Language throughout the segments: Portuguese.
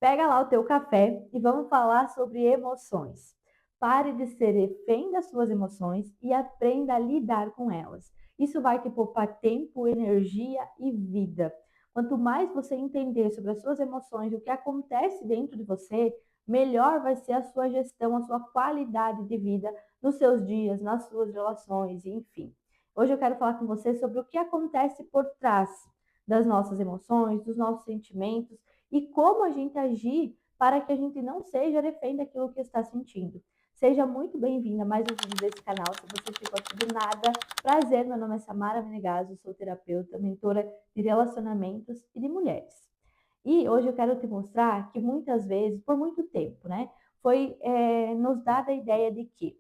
Pega lá o teu café e vamos falar sobre emoções. Pare de ser refém das suas emoções e aprenda a lidar com elas. Isso vai te poupar tempo, energia e vida. Quanto mais você entender sobre as suas emoções, o que acontece dentro de você, melhor vai ser a sua gestão, a sua qualidade de vida nos seus dias, nas suas relações, enfim. Hoje eu quero falar com você sobre o que acontece por trás das nossas emoções, dos nossos sentimentos e como a gente agir para que a gente não seja refém daquilo que está sentindo. Seja muito bem-vinda a mais um vídeo desse canal. Se você ficou aqui do nada, prazer, meu nome é Samara Menegaso, sou terapeuta, mentora de relacionamentos e de mulheres. E hoje eu quero te mostrar que muitas vezes, por muito tempo, né, foi nos dada a ideia de que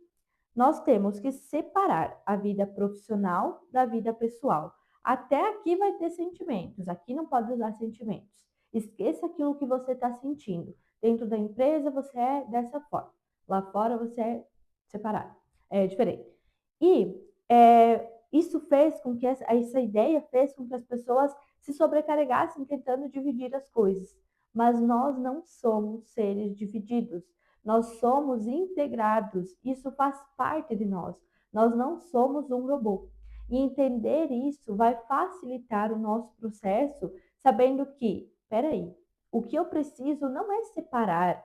nós temos que separar a vida profissional da vida pessoal. Até aqui vai ter sentimentos, aqui não pode usar sentimentos. Esqueça aquilo que você está sentindo. Dentro da empresa você é dessa forma, lá fora você é separado, é diferente. E isso fez com que essa ideia fez com que as pessoas se sobrecarregassem tentando dividir as coisas. Mas nós não somos seres divididos. Nós somos integrados, isso faz parte de nós. Nós não somos um robô. E entender isso vai facilitar o nosso processo, sabendo que, peraí, o que eu preciso não é separar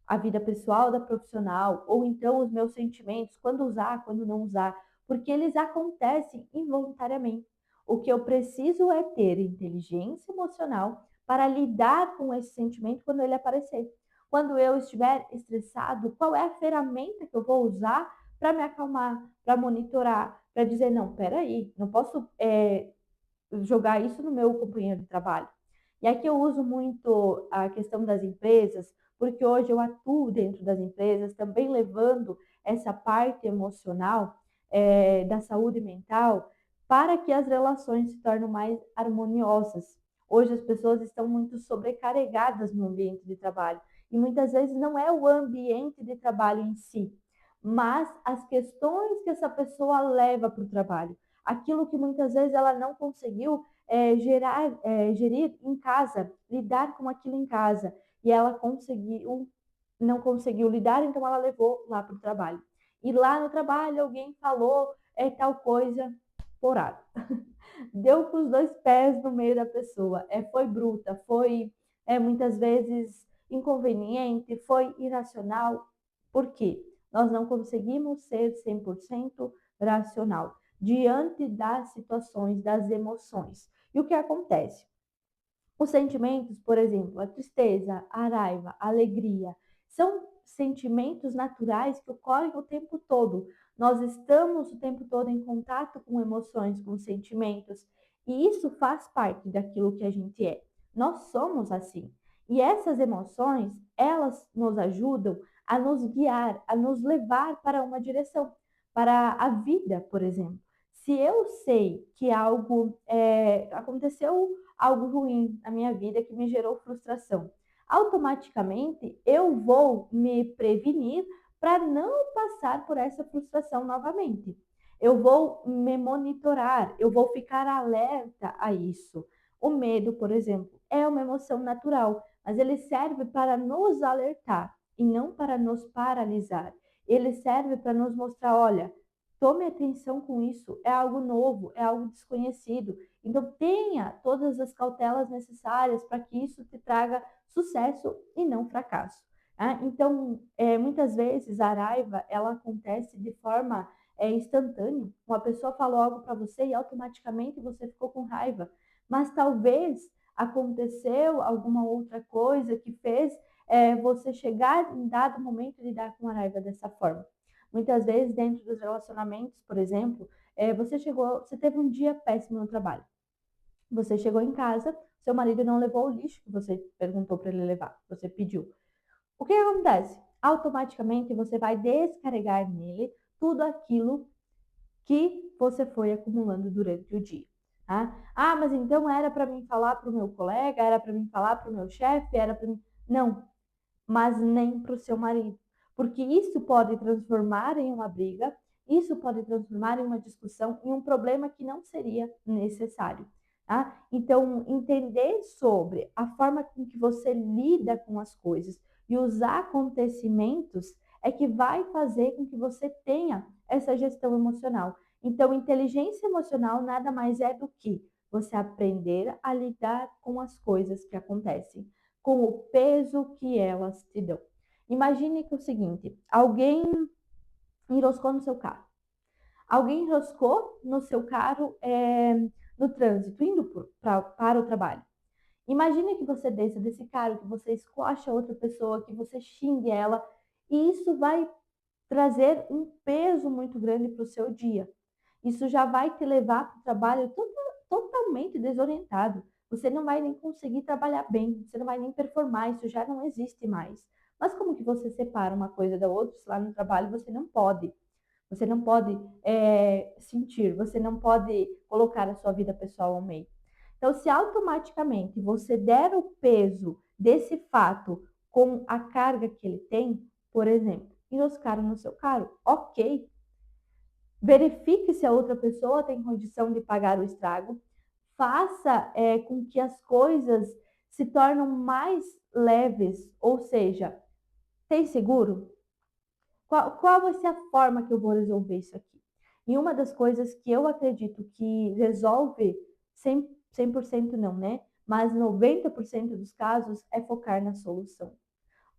a vida pessoal da profissional, ou então os meus sentimentos, quando usar, quando não usar, porque eles acontecem involuntariamente. O que eu preciso é ter inteligência emocional para lidar com esse sentimento quando ele aparecer. Quando eu estiver estressado, qual é a ferramenta que eu vou usar para me acalmar, para monitorar, para dizer, não, peraí, não posso jogar isso no meu companheiro de trabalho. E aqui eu uso muito a questão das empresas, porque hoje eu atuo dentro das empresas, também levando essa parte emocional da saúde mental para que as relações se tornem mais harmoniosas. Hoje as pessoas estão muito sobrecarregadas no ambiente de trabalho e muitas vezes não é o ambiente de trabalho em si, mas as questões que essa pessoa leva para o trabalho, aquilo que muitas vezes ela não conseguiu gerir em casa, lidar com aquilo em casa, e ela não conseguiu lidar, então ela levou lá para o trabalho. E lá no trabalho alguém falou tal coisa, porada. Deu com os dois pés no meio da pessoa, foi bruta, foi muitas vezes inconveniente, foi irracional. Por quê? Nós não conseguimos ser 100% racional diante das situações, das emoções. E o que acontece? Os sentimentos, por exemplo, a tristeza, a raiva, a alegria, são sentimentos naturais que ocorrem o tempo todo. Nós estamos o tempo todo em contato com emoções, com sentimentos, e isso faz parte daquilo que a gente é. Nós somos assim. E essas emoções, elas nos ajudam a nos guiar, a nos levar para uma direção, para a vida, por exemplo. Se eu sei que algo aconteceu algo ruim na minha vida que me gerou frustração, automaticamente eu vou me prevenir para não passar por essa frustração novamente. Eu vou me monitorar, eu vou ficar alerta a isso. O medo, por exemplo, é uma emoção natural, mas ele serve para nos alertar e não para nos paralisar. Ele serve para nos mostrar, olha, tome atenção com isso, é algo novo, é algo desconhecido. Então, tenha todas as cautelas necessárias para que isso te traga sucesso e não fracasso. Tá? Então, muitas vezes a raiva ela acontece de forma instantânea. Uma pessoa falou algo para você e automaticamente você ficou com raiva. Mas talvez aconteceu alguma outra coisa que fez você chegar em dado momento de lidar com a raiva dessa forma. Muitas vezes, dentro dos relacionamentos, por exemplo, você teve um dia péssimo no trabalho. Você chegou em casa, seu marido não levou o lixo que você perguntou para ele levar, você pediu. O que acontece? Automaticamente você vai descarregar nele tudo aquilo que você foi acumulando durante o dia. Tá? Ah, mas então era para mim falar para o meu colega, era para mim falar para o meu chefe, era para mim. Não, mas nem para o seu marido. Porque isso pode transformar em uma briga, isso pode transformar em uma discussão, em um problema que não seria necessário. tá? Então, entender sobre a forma com que você lida com as coisas e os acontecimentos é que vai fazer com que você tenha essa gestão emocional. Então, inteligência emocional nada mais é do que você aprender a lidar com as coisas que acontecem, com o peso que elas te dão. Imagine que é o seguinte, alguém enroscou no seu carro. Alguém enroscou no seu carro no trânsito, indo para o trabalho. Imagine que você desça desse carro, que você escocha outra pessoa, que você xingue ela, e isso vai trazer um peso muito grande para o seu dia. Isso já vai te levar para o trabalho totalmente desorientado. Você não vai nem conseguir trabalhar bem, você não vai nem performar, isso já não existe mais. Mas como que você separa uma coisa da outra? Se lá no trabalho você não pode. Você não pode sentir, você não pode colocar a sua vida pessoal ao meio. Então, se automaticamente você der o peso desse fato com a carga que ele tem, por exemplo, enroscaram no seu carro, ok. Verifique se a outra pessoa tem condição de pagar o estrago. Faça com que as coisas se tornem mais leves, ou seja, tem seguro? Qual vai ser a forma que eu vou resolver isso aqui? E uma das coisas que eu acredito que resolve 100% não, né? Mas 90% dos casos é focar na solução.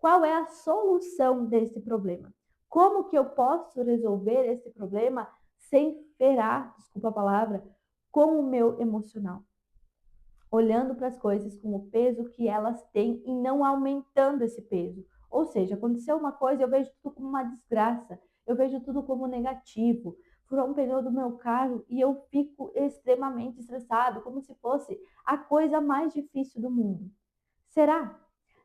Qual é a solução desse problema? Como que eu posso resolver esse problema sem ferar, desculpa a palavra, com o meu emocional? Olhando para as coisas com o peso que elas têm e não aumentando esse peso. Ou seja, aconteceu uma coisa, eu vejo tudo como uma desgraça, eu vejo tudo como negativo. Furou um pneu do meu carro e eu fico extremamente estressado, como se fosse a coisa mais difícil do mundo. Será?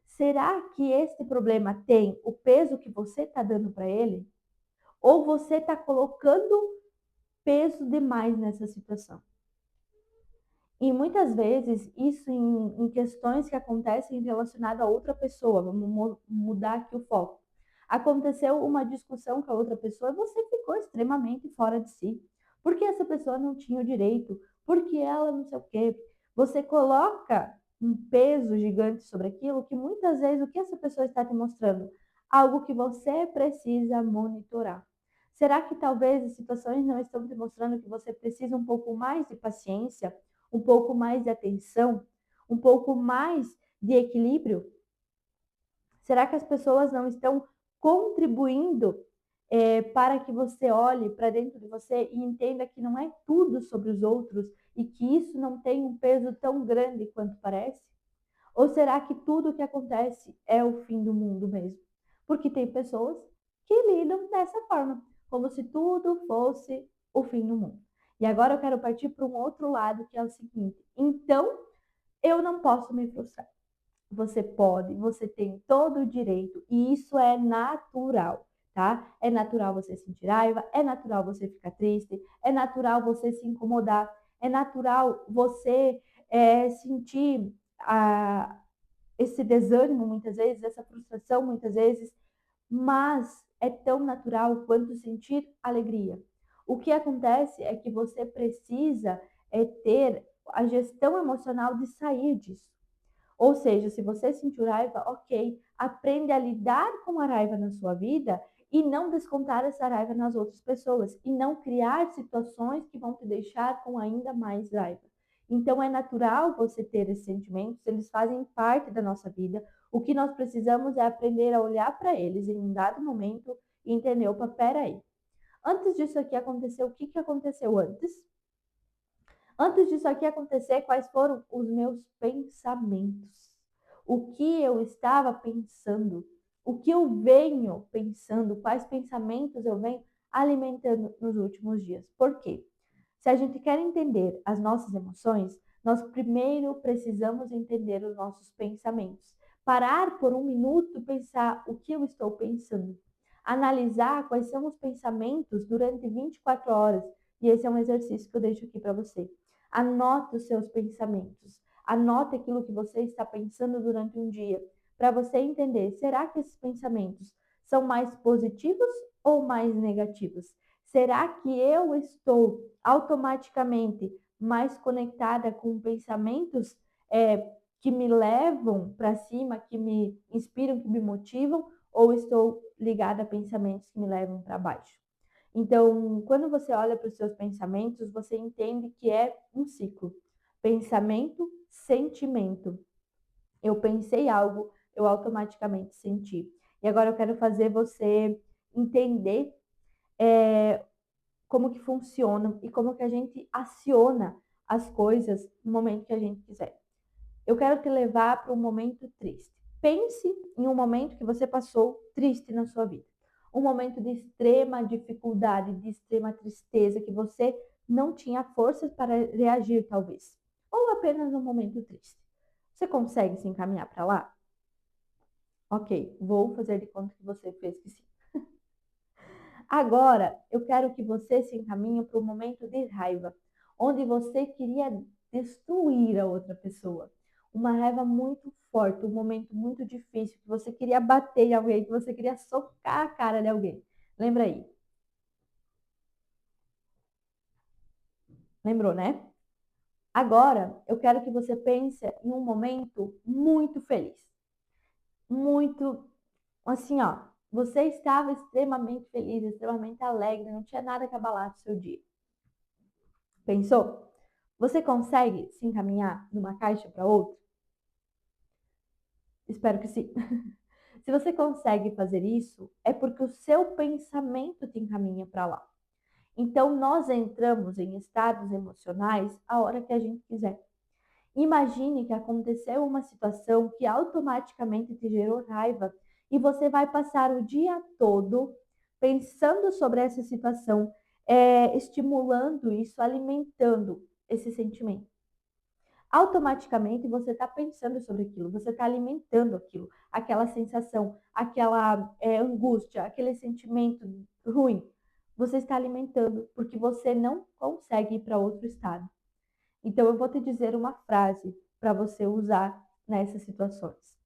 Será que esse problema tem o peso que você está dando para ele? Ou você está colocando peso demais nessa situação? E muitas vezes isso em questões que acontecem relacionadas a outra pessoa. Vamos mudar aqui o foco. Aconteceu uma discussão com a outra pessoa e você ficou extremamente fora de si. Porque essa pessoa não tinha o direito, porque ela não sei o quê. Você coloca um peso gigante sobre aquilo que muitas vezes o que essa pessoa está te mostrando? Algo que você precisa monitorar. Será que talvez as situações não estão te mostrando que você precisa um pouco mais de paciência? Um pouco mais de atenção, um pouco mais de equilíbrio? Será que as pessoas não estão contribuindo para que você olhe para dentro de você e entenda que não é tudo sobre os outros e que isso não tem um peso tão grande quanto parece? Ou será que tudo o que acontece é o fim do mundo mesmo? Porque tem pessoas que lidam dessa forma, como se tudo fosse o fim do mundo. E agora eu quero partir para um outro lado, que é o seguinte: então eu não posso me frustrar. Você pode, você tem todo o direito, e isso é natural, tá? É natural você sentir raiva, é natural você ficar triste, é natural você se incomodar, é natural você sentir esse desânimo muitas vezes, essa frustração muitas vezes, mas é tão natural quanto sentir alegria. O que acontece é que você precisa ter a gestão emocional de sair disso. Ou seja, se você sentiu raiva, ok, aprende a lidar com a raiva na sua vida e não descontar essa raiva nas outras pessoas e não criar situações que vão te deixar com ainda mais raiva. Então é natural você ter esses sentimentos, eles fazem parte da nossa vida. O que nós precisamos é aprender a olhar para eles em um dado momento e entender, opa, peraí. Antes disso aqui acontecer, o que aconteceu antes? Antes disso aqui acontecer, quais foram os meus pensamentos? O que eu estava pensando? O que eu venho pensando? Quais pensamentos eu venho alimentando nos últimos dias? Por quê? Se a gente quer entender as nossas emoções, nós primeiro precisamos entender os nossos pensamentos. Parar por um minuto e pensar o que eu estou pensando. Analisar quais são os pensamentos durante 24 horas. E esse é um exercício que eu deixo aqui para você. Anote os seus pensamentos. Anote aquilo que você está pensando durante um dia, para você entender, será que esses pensamentos são mais positivos ou mais negativos? Será que eu estou automaticamente mais conectada com pensamentos que me levam para cima, que me inspiram, que me motivam, ou estou ligada a pensamentos que me levam para baixo? Então, quando você olha para os seus pensamentos, você entende que é um ciclo. Pensamento, sentimento. Eu pensei algo, eu automaticamente senti. E agora eu quero fazer você entender como que funciona e como que a gente aciona as coisas no momento que a gente quiser. Eu quero te levar para um momento triste. Pense em um momento que você passou triste na sua vida. Um momento de extrema dificuldade, de extrema tristeza, que você não tinha forças para reagir, talvez. Ou apenas um momento triste. Você consegue se encaminhar para lá? Ok, vou fazer de conta que você fez que sim. Agora, eu quero que você se encaminhe para um momento de raiva, onde você queria destruir a outra pessoa. Uma raiva muito forte, um momento muito difícil, que você queria bater em alguém, que você queria socar a cara de alguém. Lembra aí? Lembrou, né? Agora, eu quero que você pense em um momento muito feliz. Muito, assim, ó. Você estava extremamente feliz, extremamente alegre, não tinha nada que abalasse o seu dia. Pensou? Você consegue se encaminhar de uma caixa para outra? Espero que sim. Se você consegue fazer isso, é porque o seu pensamento te encaminha para lá. Então, nós entramos em estados emocionais a hora que a gente quiser. Imagine que aconteceu uma situação que automaticamente te gerou raiva e você vai passar o dia todo pensando sobre essa situação, estimulando isso, alimentando esse sentimento. Automaticamente você está pensando sobre aquilo, você está alimentando aquilo, aquela sensação, aquela angústia, aquele sentimento ruim. Você está alimentando porque você não consegue ir para outro estado. Então, eu vou te dizer uma frase para você usar nessas situações.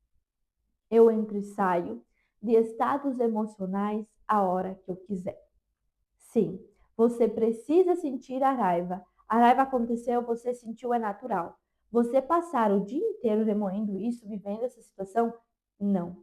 Eu entro e saio de estados emocionais a hora que eu quiser. Sim, você precisa sentir a raiva. A raiva aconteceu, você sentiu, é natural. Você passar o dia inteiro remoendo isso, vivendo essa situação? Não.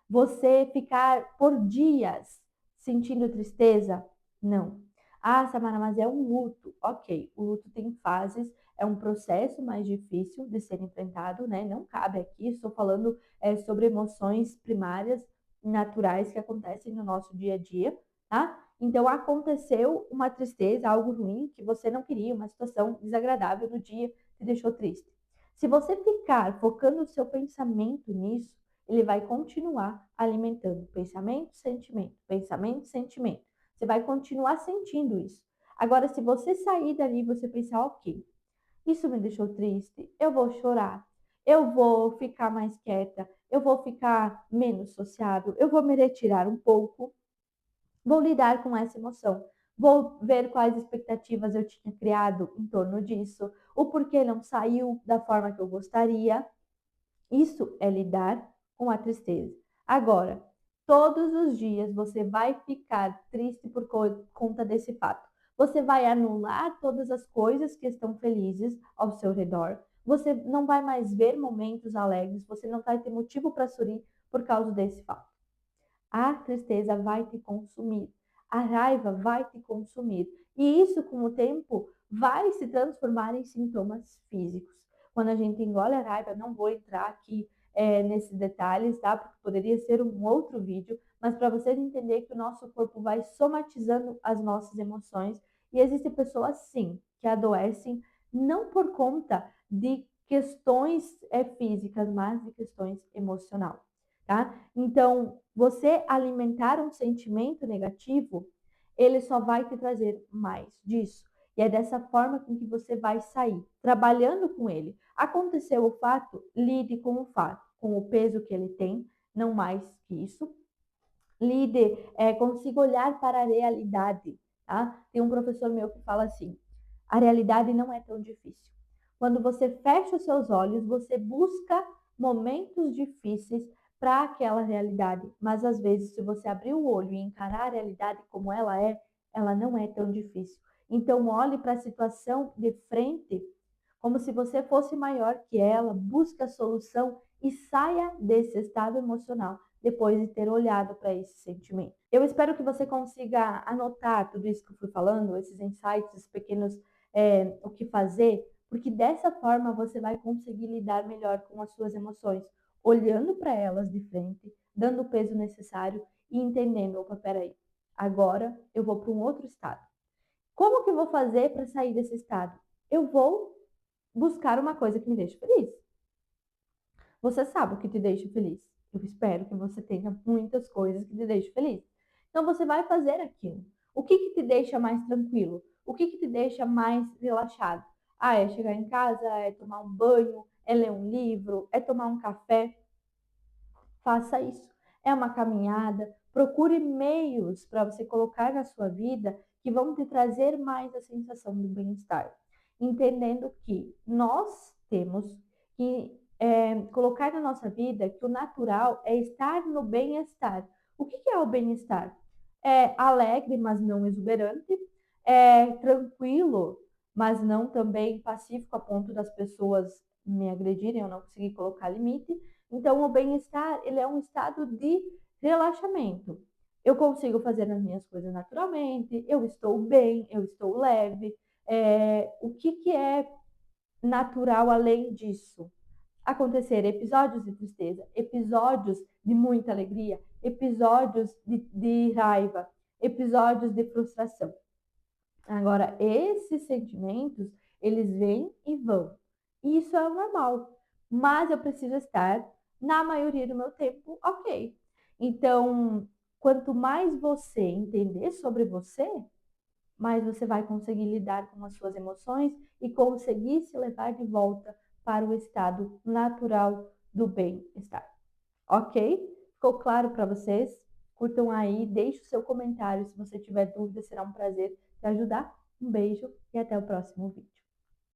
Você ficar por dias sentindo tristeza? Não. Ah, Samara, mas é um luto. Ok, o luto tem fases, é um processo mais difícil de ser enfrentado, né? Não cabe aqui, estou falando sobre emoções primárias, naturais que acontecem no nosso dia a dia, tá? Então, aconteceu uma tristeza, algo ruim que você não queria, uma situação desagradável no dia, te deixou triste. Se você ficar focando o seu pensamento nisso, ele vai continuar alimentando pensamento, sentimento, pensamento, sentimento. Você vai continuar sentindo isso. Agora, se você sair dali e você pensar, ok, isso me deixou triste, eu vou chorar, eu vou ficar mais quieta, eu vou ficar menos sociável, eu vou me retirar um pouco, vou lidar com essa emoção. Vou ver quais expectativas eu tinha criado em torno disso, o porquê não saiu da forma que eu gostaria. Isso é lidar com a tristeza. Agora, todos os dias você vai ficar triste por conta desse fato. Você vai anular todas as coisas que estão felizes ao seu redor. Você não vai mais ver momentos alegres. Você não vai ter motivo para sorrir por causa desse fato. A tristeza vai te consumir. A raiva vai te consumir. E isso, com o tempo, vai se transformar em sintomas físicos. Quando a gente engole a raiva, não vou entrar aqui nesses detalhes, tá? Porque poderia ser um outro vídeo, mas para vocês entenderem que o nosso corpo vai somatizando as nossas emoções. E existem pessoas, sim, que adoecem não por conta de questões físicas, mas de questões emocionais. Tá? Então, você alimentar um sentimento negativo, ele só vai te trazer mais disso. E é dessa forma com que você vai sair, trabalhando com ele. Aconteceu o fato, lide com o fato, com o peso que ele tem, não mais que isso. Lide, consiga olhar para a realidade. Tá? Tem um professor meu que fala assim: a realidade não é tão difícil. Quando você fecha os seus olhos, você busca momentos difíceis para aquela realidade. Mas às vezes, se você abrir o olho e encarar a realidade como ela não é tão difícil. Então, olhe para a situação de frente como se você fosse maior que ela, busque a solução e saia desse estado emocional depois de ter olhado para esse sentimento. Eu espero que você consiga anotar tudo isso que eu fui falando, esses insights, esses pequenos o que fazer, porque dessa forma você vai conseguir lidar melhor com as suas emoções, olhando para elas de frente, dando o peso necessário e entendendo, opa, peraí, agora eu vou para um outro estado. Como que eu vou fazer para sair desse estado? Eu vou buscar uma coisa que me deixe feliz. Você sabe o que te deixa feliz. Eu espero que você tenha muitas coisas que te deixem feliz. Então você vai fazer aquilo. O que que te deixa mais tranquilo? O que que te deixa mais relaxado? Ah, é chegar em casa, é tomar um banho, é ler um livro, é tomar um café. Faça isso. É uma caminhada. Procure meios para você colocar na sua vida que vão te trazer mais a sensação do bem-estar. Entendendo que nós temos que colocar na nossa vida que o natural é estar no bem-estar. O que é o bem-estar? É alegre, mas não exuberante. É tranquilo, mas não também pacífico a ponto das pessoas me agredirem, eu não conseguir colocar limite. Então, o bem-estar, ele é um estado de relaxamento. Eu consigo fazer as minhas coisas naturalmente, eu estou bem, eu estou leve. O que, que é natural além disso? Acontecer episódios de tristeza, episódios de muita alegria, episódios de raiva, episódios de frustração. Agora, esses sentimentos, eles vêm e vão. Isso é normal, mas eu preciso estar, na maioria do meu tempo, ok. Então, quanto mais você entender sobre você, mais você vai conseguir lidar com as suas emoções e conseguir se levar de volta para o estado natural do bem-estar. Ok? Ficou claro para vocês? Curtam aí, deixe o seu comentário. Se você tiver dúvida, será um prazer te ajudar. Um beijo e até o próximo vídeo.